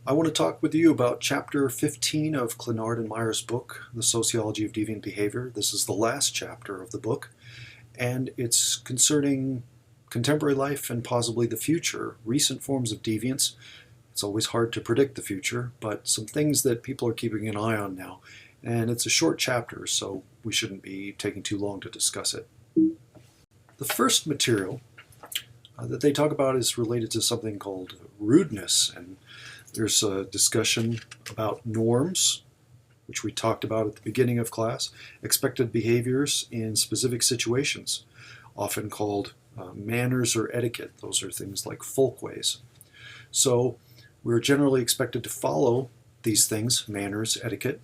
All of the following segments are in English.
I want to talk with you about Chapter 15 of Clenard and Meyer's book, The Sociology of Deviant Behavior. This is the last chapter of the book, and it's concerning contemporary life and possibly the future, recent forms of deviance. It's always hard to predict the future, but some things that people are keeping an eye on now. And it's a short chapter, so we shouldn't be taking too long to discuss it. The first material that they talk about is related to something called rudeness, and there's a discussion about norms, which we talked about at the beginning of class, expected behaviors in specific situations, often called manners or etiquette. Those are things like folkways. So we're generally expected to follow these things, manners, etiquette,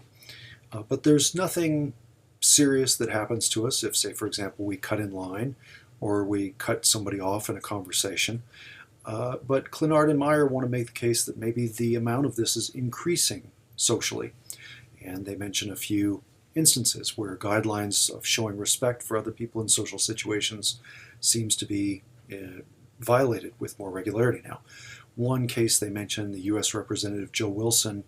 but there's nothing serious that happens to us if, say, for example, we cut in line or we cut somebody off in a conversation. But Clenard and Meyer want to make the case that maybe the amount of this is increasing socially. And they mention a few instances where guidelines of showing respect for other people in social situations seems to be violated with more regularity now. One case they mention, the U.S. Representative Joe Wilson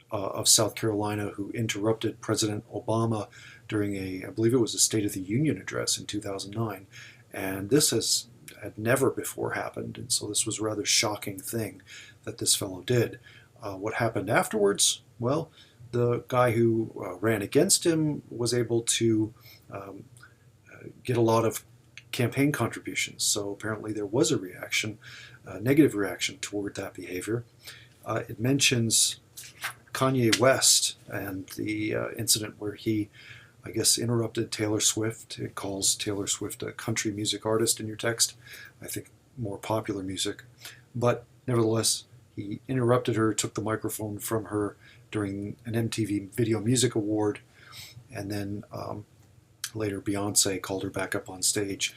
of South Carolina, who interrupted President Obama during I believe it was a State of the Union address in 2009. And this had never before happened, and so this was a rather shocking thing that this fellow did. What happened afterwards? Well, the guy who ran against him was able to get a lot of campaign contributions, so apparently there was a reaction, a negative reaction toward that behavior. It mentions Kanye West and the incident where he, I guess, interrupted Taylor Swift. It calls Taylor Swift a country music artist in your text. I think more popular music. But nevertheless, he interrupted her, took the microphone from her during an MTV Video Music Award, and then later Beyonce called her back up on stage.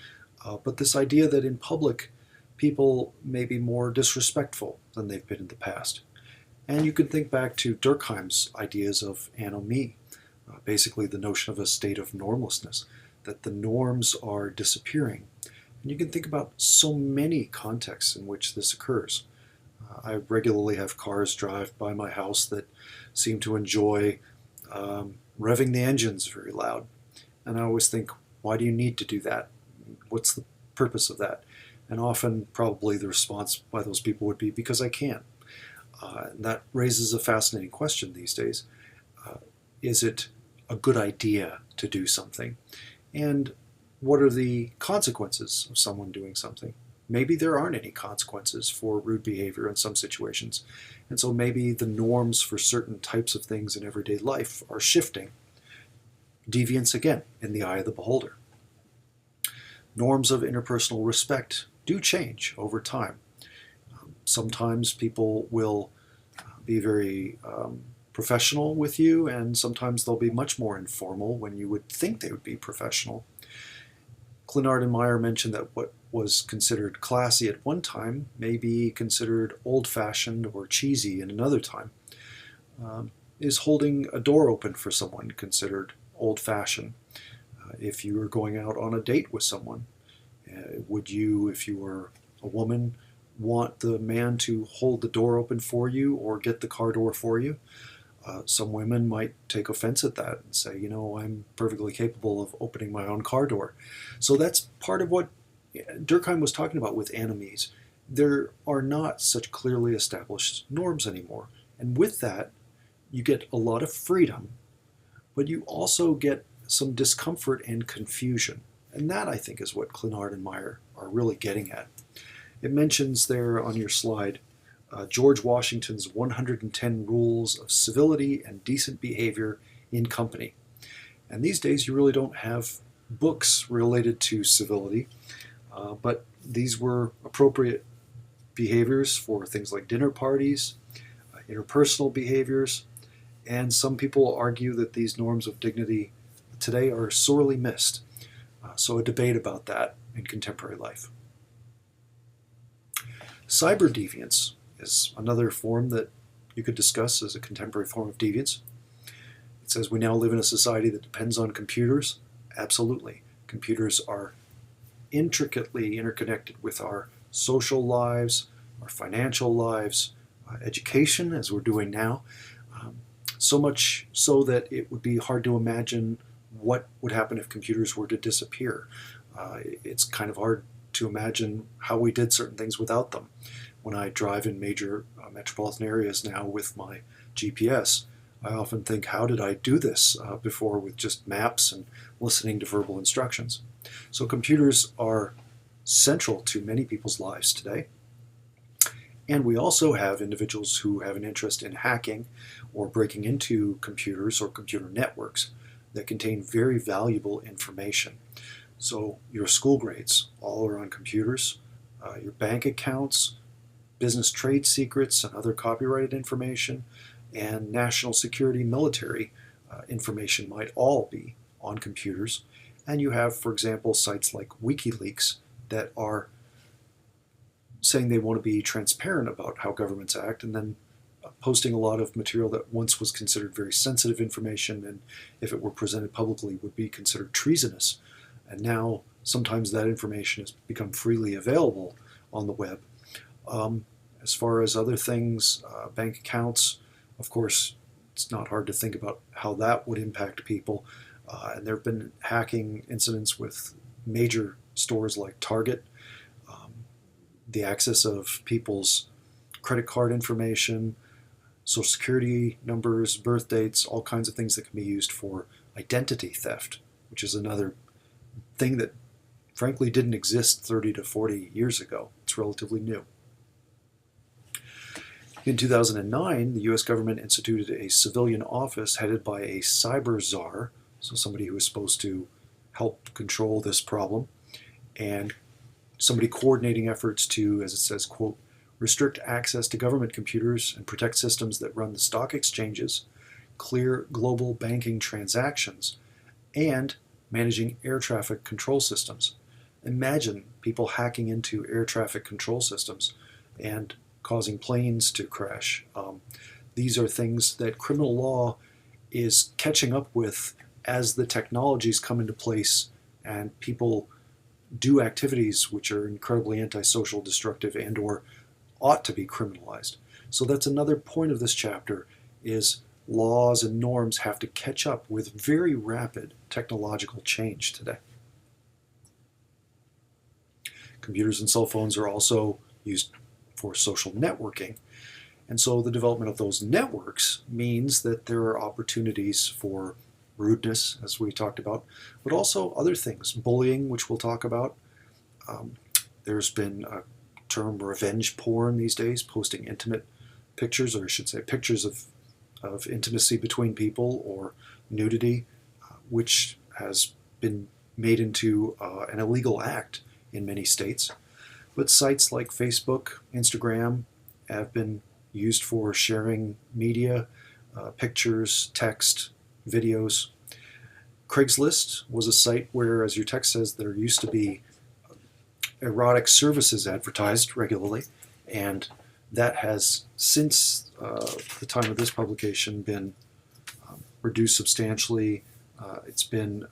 But this idea that in public, people may be more disrespectful than they've been in the past. And you can think back to Durkheim's ideas of anomie. Basically the notion of a state of normlessness, that the norms are disappearing. And you can think about so many contexts in which this occurs. I regularly have cars drive by my house that seem to enjoy revving the engines very loud. And I always think, why do you need to do that? What's the purpose of that? And often, probably the response by those people would be, because I can. And that raises a fascinating question these days. Is it a good idea to do something? And what are the consequences of someone doing something? Maybe there aren't any consequences for rude behavior in some situations. And so maybe the norms for certain types of things in everyday life are shifting. Deviance, again, in the eye of the beholder. Norms of interpersonal respect do change over time. Sometimes people will be very professional with you, and sometimes they'll be much more informal when you would think they would be professional. Clenard and Meyer mentioned that what was considered classy at one time may be considered old-fashioned or cheesy in another time. Is holding a door open for someone considered old-fashioned? If you were going out on a date with someone, would you, if you were a woman, want the man to hold the door open for you or get the car door for you? Some women might take offense at that and say, you know, I'm perfectly capable of opening my own car door. So that's part of what Durkheim was talking about with anomies. There are not such clearly established norms anymore. And with that, you get a lot of freedom, but you also get some discomfort and confusion. And that, I think, is what Clenard and Meyer are really getting at. It mentions there on your slide George Washington's 110 Rules of Civility and Decent Behavior in Company. And these days you really don't have books related to civility, but these were appropriate behaviors for things like dinner parties, interpersonal behaviors, and some people argue that these norms of dignity today are sorely missed. So a debate about that in contemporary life. Cyber deviance is another form that you could discuss as a contemporary form of deviance. It says we now live in a society that depends on computers. Absolutely. Computers are intricately interconnected with our social lives, our financial lives, education, as we're doing now, so much so that it would be hard to imagine what would happen if computers were to disappear. It's kind of hard to imagine how we did certain things without them. When I drive in major metropolitan areas now with my GPS, I often think, how did I do this before with just maps and listening to verbal instructions? So computers are central to many people's lives today. And we also have individuals who have an interest in hacking or breaking into computers or computer networks that contain very valuable information. So your school grades all are on computers, your bank accounts, business trade secrets and other copyrighted information, and national security military information might all be on computers. And you have, for example, sites like WikiLeaks that are saying they want to be transparent about how governments act, and then posting a lot of material that once was considered very sensitive information, and if it were presented publicly would be considered treasonous. And now sometimes that information has become freely available on the web. As far as other things, bank accounts, of course, it's not hard to think about how that would impact people. And there have been hacking incidents with major stores like Target. The access of people's credit card information, social security numbers, birth dates, all kinds of things that can be used for identity theft, which is another thing that frankly didn't exist 30 to 40 years ago. It's relatively new. In 2009, the US government instituted a civilian office headed by a cyber czar, so somebody who is supposed to help control this problem, and somebody coordinating efforts to, as it says, quote, restrict access to government computers and protect systems that run the stock exchanges, clear global banking transactions, and managing air traffic control systems. Imagine people hacking into air traffic control systems and causing planes to crash. These are things that criminal law is catching up with as the technologies come into place and people do activities which are incredibly antisocial, destructive, and or ought to be criminalized. So that's another point of this chapter, is laws and norms have to catch up with very rapid technological change today. Computers and cell phones are also used for social networking. And so the development of those networks means that there are opportunities for rudeness, as we talked about, but also other things, bullying, which we'll talk about. There's been a term revenge porn these days, posting intimate pictures, or I should say pictures of intimacy between people or nudity, which has been made into an illegal act in many states. But sites like Facebook, Instagram have been used for sharing media, pictures, text, videos. Craigslist was a site where, as your text says, there used to be erotic services advertised regularly, and that has, since the time of this publication, been reduced substantially. It's been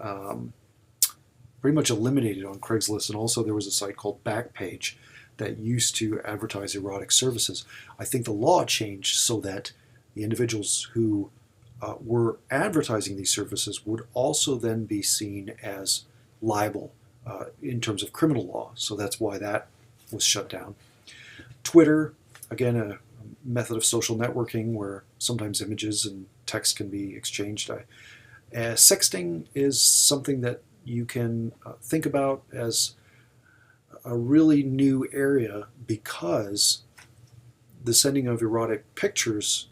pretty much eliminated on Craigslist, and also there was a site called Backpage that used to advertise erotic services. I think the law changed so that the individuals who were advertising these services would also then be seen as liable in terms of criminal law. So that's why that was shut down. Twitter, again, a method of social networking where sometimes images and text can be exchanged. Sexting is something that you can think about as a really new area, because the sending of erotic pictures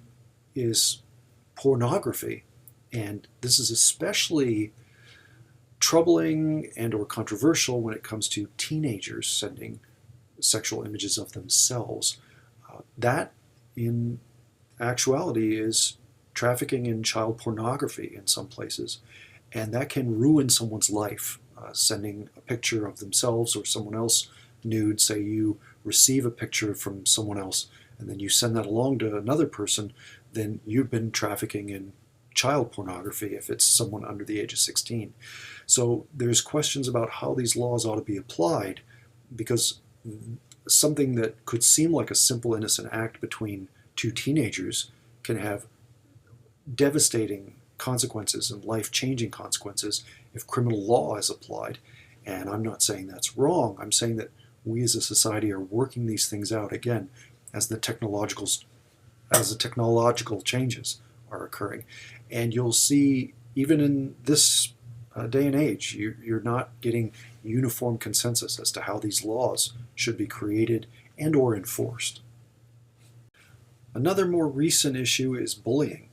is pornography, and this is especially troubling and or controversial when it comes to teenagers sending sexual images of themselves. That in actuality is trafficking in child pornography in some places, and that can ruin someone's life. Sending a picture of themselves or someone else nude, say you receive a picture from someone else and then you send that along to another person, then you've been trafficking in child pornography if it's someone under the age of 16. So there's questions about how these laws ought to be applied, because something that could seem like a simple innocent act between to teenagers can have devastating consequences and life-changing consequences if criminal law is applied. And I'm not saying that's wrong. I'm saying that we as a society are working these things out, again, as the technological changes are occurring. And you'll see, even in this day and age, you're not getting uniform consensus as to how these laws should be created and or enforced. Another more recent issue is bullying.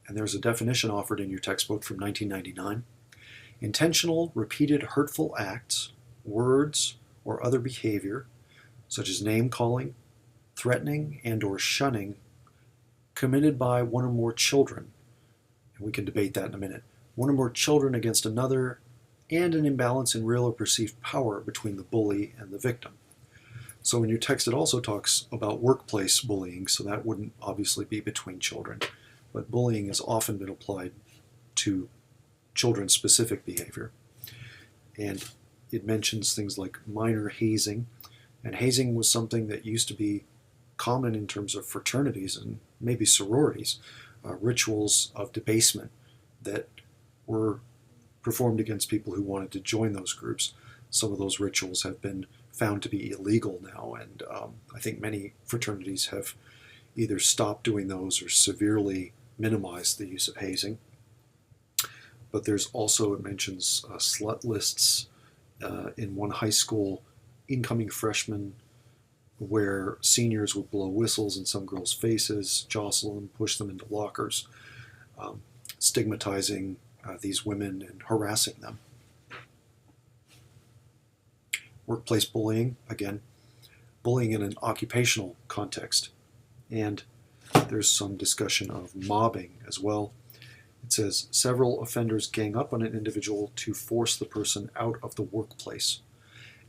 And there's a definition offered in your textbook from 1999. Intentional, repeated hurtful acts, words, or other behavior, such as name-calling, threatening, and or shunning, committed by one or more children, and we can debate that in a minute, one or more children against another, and an imbalance in real or perceived power between the bully and the victim. So in your text it also talks about workplace bullying, so that wouldn't obviously be between children, but bullying has often been applied to children's specific behavior. And it mentions things like minor hazing, and hazing was something that used to be common in terms of fraternities and maybe sororities, rituals of debasement that were performed against people who wanted to join those groups. Some of those rituals have been found to be illegal now, and I think many fraternities have either stopped doing those or severely minimized the use of hazing. But there's also, it mentions slut lists in one high school, incoming freshmen, where seniors would blow whistles in some girls' faces, jostle them, push them into lockers, stigmatizing these women and harassing them. Workplace bullying, again, bullying in an occupational context. And there's some discussion of mobbing as well. It says, several offenders gang up on an individual to force the person out of the workplace.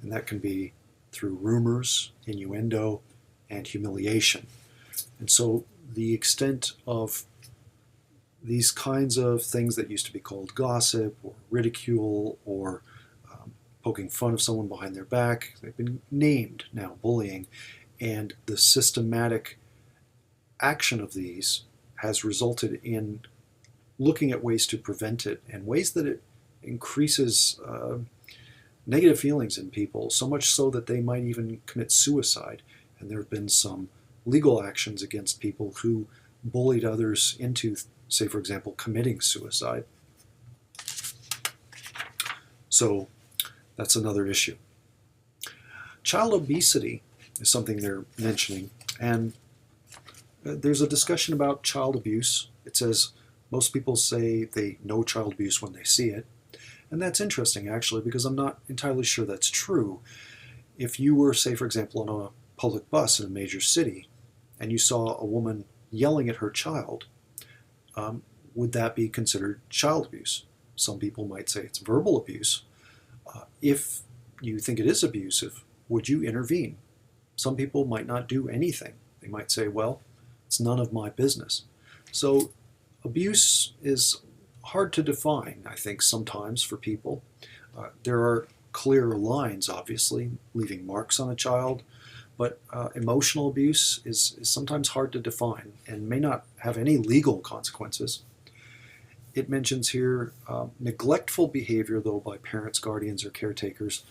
And that can be through rumors, innuendo, and humiliation. And so the extent of these kinds of things that used to be called gossip or ridicule or poking fun of someone behind their back, they've been named now bullying. And the systematic action of these has resulted in looking at ways to prevent it and ways that it increases negative feelings in people, so much so that they might even commit suicide. And there have been some legal actions against people who bullied others into, say, for example, committing suicide. So that's another issue. Child obesity is something they're mentioning, and there's a discussion about child abuse. It says most people say they know child abuse when they see it. And that's interesting, actually, because I'm not entirely sure that's true. If you were, say, for example, on a public bus in a major city, and you saw a woman yelling at her child, would that be considered child abuse? Some people might say it's verbal abuse. If you think it is abusive, would you intervene? Some people might not do anything. They might say, well, it's none of my business. So abuse is hard to define, I think, sometimes for people. There are clear lines, obviously, leaving marks on a child, but emotional abuse is sometimes hard to define and may not have any legal consequences. It mentions here neglectful behavior, though, by parents, guardians, or caretakers.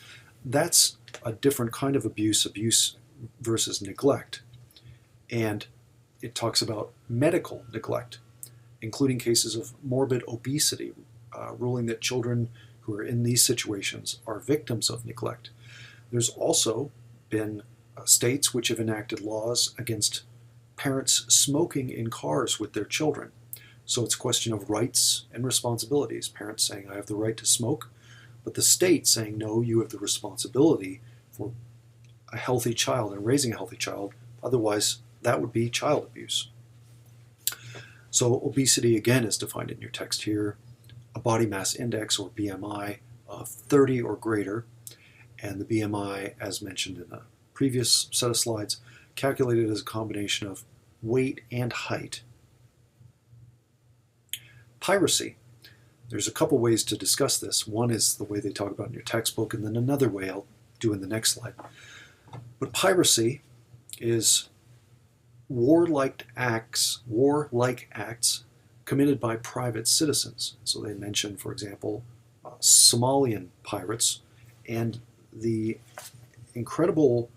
That's a different kind of abuse versus neglect. And it talks about medical neglect, including cases of morbid obesity, ruling that children who are in these situations are victims of neglect. There's also been states which have enacted laws against parents smoking in cars with their children. So it's a question of rights and responsibilities. Parents saying, I have the right to smoke, but the state saying, no, you have the responsibility for a healthy child and raising a healthy child. Otherwise, that would be child abuse. So obesity, again, is defined in your text here. A body mass index, or BMI, of 30 or greater. And the BMI, as mentioned in a previous set of slides, calculated as a combination of weight and height. Piracy. There's a couple ways to discuss this. One is the way they talk about in your textbook, and then another way I'll do in the next slide. But piracy is warlike acts committed by private citizens. So they mention, for example, Somalian pirates and the incredible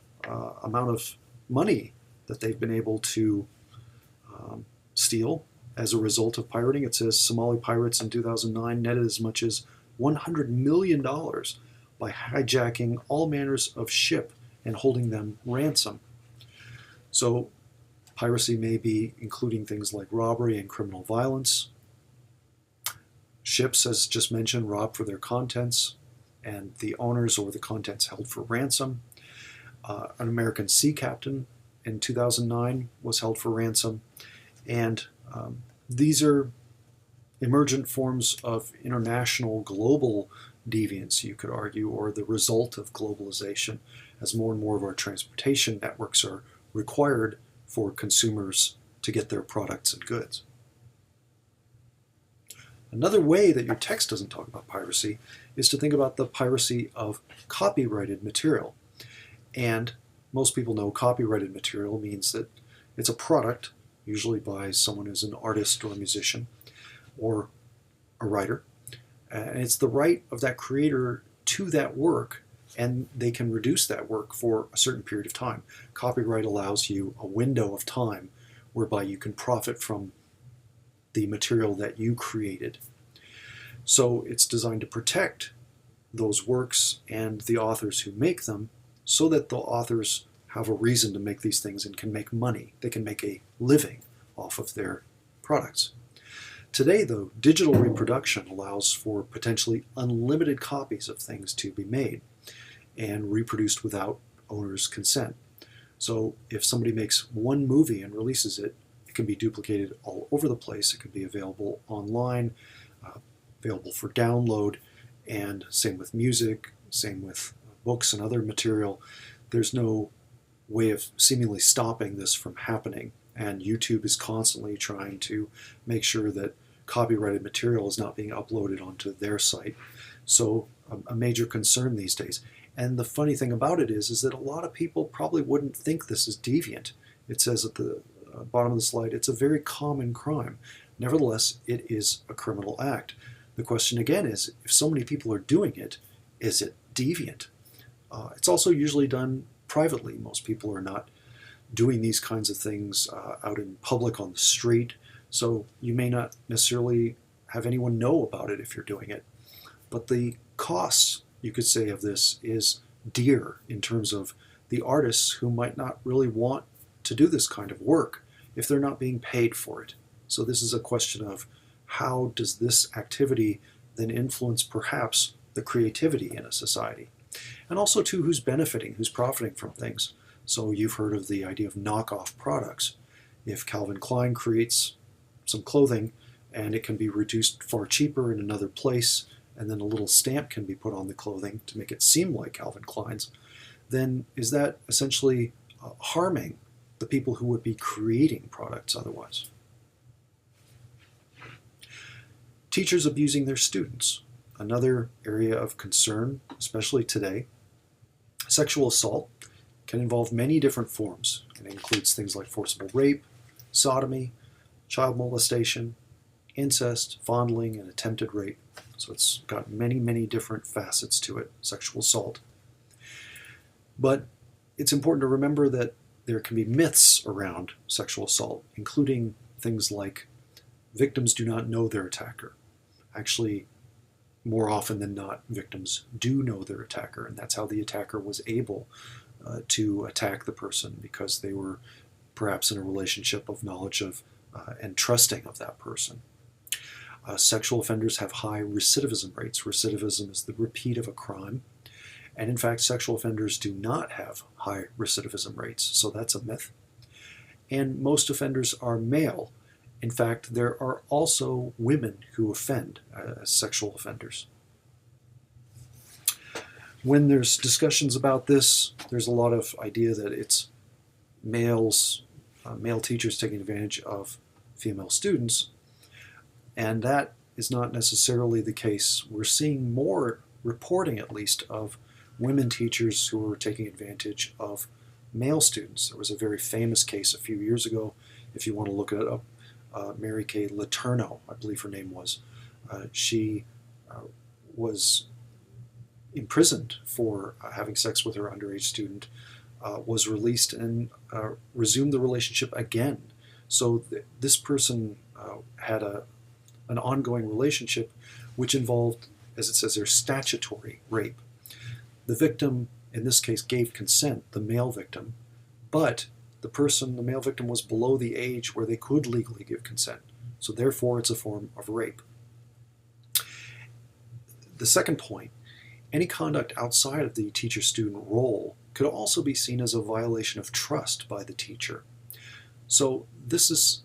amount of money that they've been able to steal as a result of pirating. It says Somali pirates in 2009 netted as much as $100 million by hijacking all manners of ship and holding them ransom. So piracy may be including things like robbery and criminal violence. Ships, as just mentioned, robbed for their contents, and the owners or the contents held for ransom. An American sea captain in 2009 was held for ransom. And these are emergent forms of international global deviance, you could argue, or the result of globalization, as more and more of our transportation networks are required for consumers to get their products and goods. Another way that your text doesn't talk about piracy is to think about the piracy of copyrighted material. And most people know copyrighted material means that it's a product, usually by someone who's an artist or a musician or a writer. And it's the right of that creator to that work, and they can reduce that work for a certain period of time. Copyright allows you a window of time whereby you can profit from the material that you created. So it's designed to protect those works and the authors who make them, so that the authors have a reason to make these things and can make money. They can make a living off of their products. Today, though, digital reproduction allows for potentially unlimited copies of things to be made and reproduced without owner's consent. So if somebody makes one movie and releases it, it can be duplicated all over the place. It can be available online, available for download, and same with music, same with books and other material. There's no way of seemingly stopping this from happening, and YouTube is constantly trying to make sure that copyrighted material is not being uploaded onto their site. So a major concern these days. And the funny thing about it is that a lot of people probably wouldn't think this is deviant. It says at the bottom of the slide, it's a very common crime. Nevertheless, it is a criminal act. The question again is, if so many people are doing it, is it deviant? It's also usually done privately. Most people are not doing these kinds of things out in public on the street, so you may not necessarily have anyone know about it if you're doing it. But the costs, you could say, of this is dear in terms of the artists who might not really want to do this kind of work if they're not being paid for it. So this is a question of how does this activity then influence perhaps the creativity in a society? And also too, who's benefiting, who's profiting from things. So you've heard of the idea of knockoff products. If Calvin Klein creates some clothing and it can be reduced far cheaper in another place, and then a little stamp can be put on the clothing to make it seem like Calvin Klein's, then is that essentially harming the people who would be creating products otherwise? Teachers abusing their students, another area of concern, especially today. Sexual assault can involve many different forms. It includes things like forcible rape, sodomy, child molestation, incest, fondling, and attempted rape. So it's got many, many different facets to it, sexual assault. But it's important to remember that there can be myths around sexual assault, including things like victims do not know their attacker. Actually, more often than not, victims do know their attacker, and that's how the attacker was able to attack the person, because they were perhaps in a relationship of knowledge of and trusting of that person. Sexual offenders have high recidivism rates. Recidivism is the repeat of a crime. And in fact, sexual offenders do not have high recidivism rates, so that's a myth. And most offenders are male. In fact, there are also women who offend as sexual offenders. When there's discussions about this, there's a lot of idea that it's male teachers taking advantage of female students, and that is not necessarily the case. We're seeing more reporting, at least, of women teachers who are taking advantage of male students. There was a very famous case a few years ago, if you want to look it up, Mary Kay Letourneau, I believe her name was. She was imprisoned for having sex with her underage student, was released and resumed the relationship again. So this person had an ongoing relationship which involved, as it says there, statutory rape. The victim, in this case, gave consent, the male victim, but the male victim was below the age where they could legally give consent. So therefore, it's a form of rape. The second point, any conduct outside of the teacher-student role could also be seen as a violation of trust by the teacher. So this is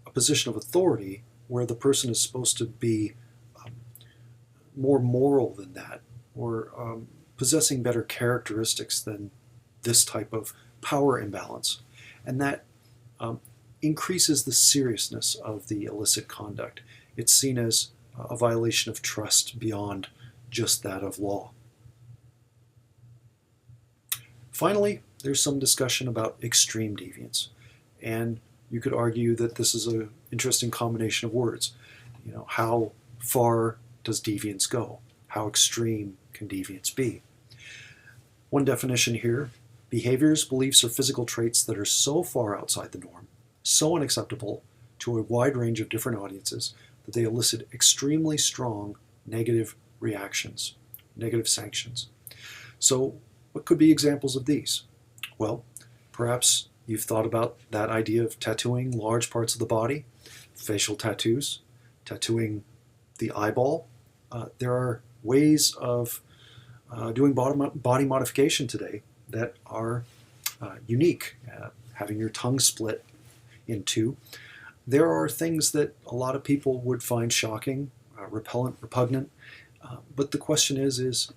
a position of authority where the person is supposed to be more moral than that, or possessing better characteristics than this type of power imbalance. And that increases the seriousness of the illicit conduct. It's seen as a violation of trust beyond just that of law. Finally, there's some discussion about extreme deviance. And you could argue that this is an interesting combination of words. You know, how far does deviance go? How extreme can deviance be? One definition here, behaviors, beliefs, or physical traits that are so far outside the norm, so unacceptable to a wide range of different audiences that they elicit extremely strong negative reactions, negative sanctions. So what could be examples of these? Well, perhaps you've thought about that idea of tattooing large parts of the body, facial tattoos, tattooing the eyeball. There are ways of doing body modification today that are unique. Having your tongue split in two. There are things that a lot of people would find shocking, repellent, repugnant. But the question is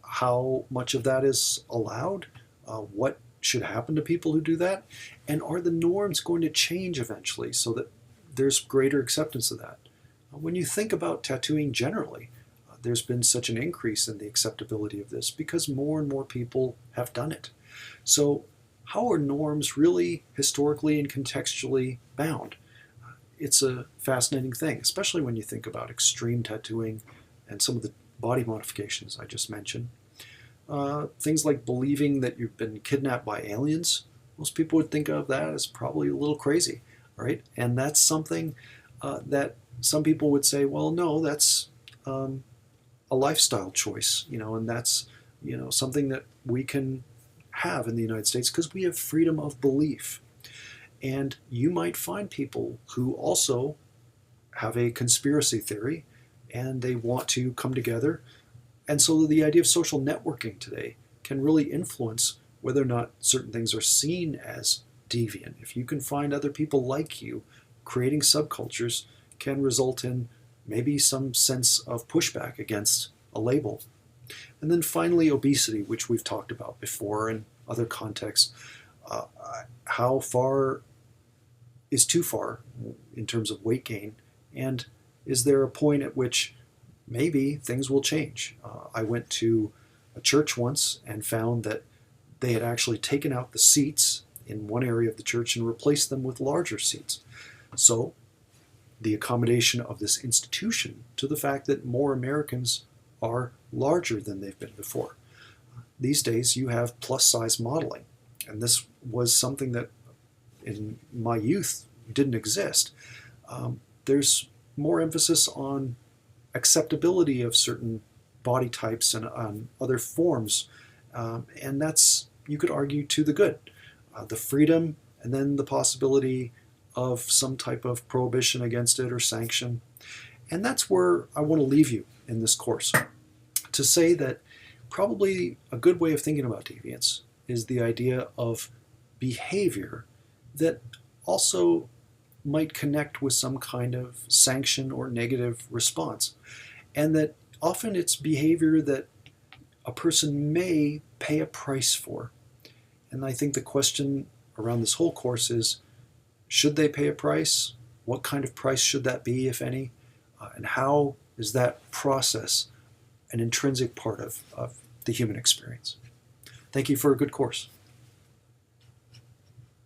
how much of that is allowed? What should happen to people who do that? And are the norms going to change eventually so that there's greater acceptance of that? When you think about tattooing generally, there's been such an increase in the acceptability of this because more and more people have done it. So how are norms really historically and contextually bound? It's a fascinating thing, especially when you think about extreme tattooing and some of the body modifications I just mentioned. Things like believing that you've been kidnapped by aliens, most people would think of that as probably a little crazy, right? And that's something that some people would say, well, no, that's a lifestyle choice, and that's, something that we can have in the United States because we have freedom of belief. And you might find people who also have a conspiracy theory and they want to come together. And so the idea of social networking today can really influence whether or not certain things are seen as deviant. If you can find other people like you, creating subcultures can result in maybe some sense of pushback against a label. And then finally, obesity, which we've talked about before in other contexts. How far is too far in terms of weight gain? And is there a point at which maybe things will change? I went to a church once and found that they had actually taken out the seats in one area of the church and replaced them with larger seats. So the accommodation of this institution to the fact that more Americans are larger than they've been before. These days you have plus size modeling, and this was something that in my youth didn't exist. There's more emphasis on acceptability of certain body types and on other forms, and that's, you could argue, to the good. The freedom and then the possibility of some type of prohibition against it or sanction. And that's where I want to leave you in this course, to say that probably a good way of thinking about deviance is the idea of behavior that also might connect with some kind of sanction or negative response. And that often it's behavior that a person may pay a price for. And I think the question around this whole course is, should they pay a price? What kind of price should that be, if any? And how is that process an intrinsic part of the human experience? Thank you for a good course.